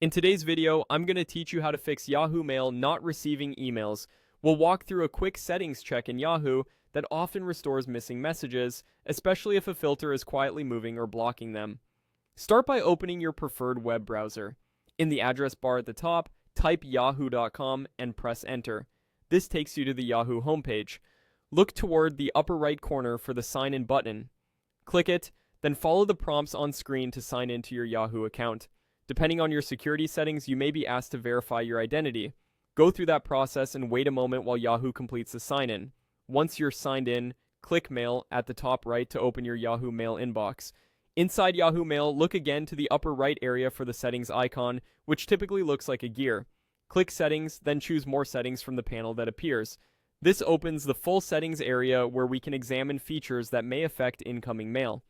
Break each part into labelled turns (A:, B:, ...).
A: In today's video, I'm going to teach you how to fix Yahoo Mail not receiving emails. We'll walk through a quick settings check in Yahoo that often restores missing messages, especially if a filter is quietly moving or blocking them. Start by opening your preferred web browser. In the address bar at the top, type yahoo.com and press enter. This takes you to the Yahoo homepage. Look toward the upper right corner for the sign in button. Click it, then follow the prompts on screen to sign into your Yahoo account. Depending on your security settings, you may be asked to verify your identity. Go through that process and wait a moment while Yahoo completes the sign-in. Once you're signed in, click Mail at the top right to open your Yahoo Mail inbox. Inside Yahoo Mail, look again to the upper right area for the settings icon, which typically looks like a gear. Click Settings, then choose More Settings from the panel that appears. This opens the full settings area where we can examine features that may affect incoming mail.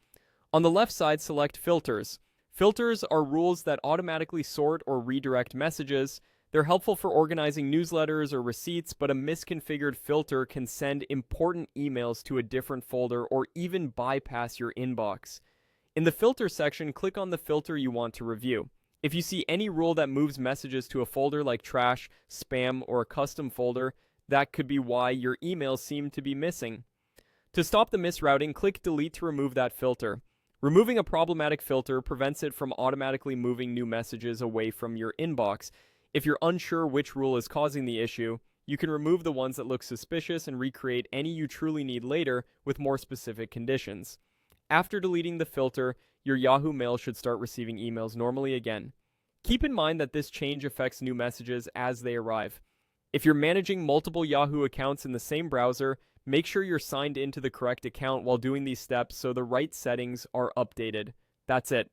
A: On the left side, select Filters. Filters are rules that automatically sort or redirect messages. They're helpful for organizing newsletters or receipts, but a misconfigured filter can send important emails to a different folder or even bypass your inbox. In the filter section, click on the filter you want to review. If you see any rule that moves messages to a folder like trash, spam, or a custom folder, that could be why your emails seem to be missing. To stop the misrouting, click Delete to remove that filter. Removing a problematic filter prevents it from automatically moving new messages away from your inbox. If you're unsure which rule is causing the issue, you can remove the ones that look suspicious and recreate any you truly need later with more specific conditions. After deleting the filter, your Yahoo Mail should start receiving emails normally again. Keep in mind that this change affects new messages as they arrive. If you're managing multiple Yahoo accounts in the same browser, make sure you're signed into the correct account while doing these steps so the right settings are updated. That's it.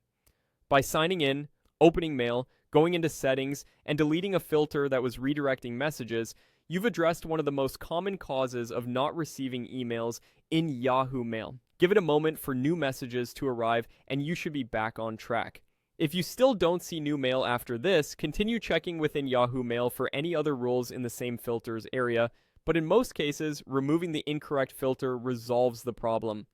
A: By signing in, opening Mail, going into Settings, and deleting a filter that was redirecting messages, you've addressed one of the most common causes of not receiving emails in Yahoo Mail. Give it a moment for new messages to arrive, and you should be back on track. If you still don't see new mail after this, continue checking within Yahoo Mail for any other rules in the same filters area, but in most cases, removing the incorrect filter resolves the problem.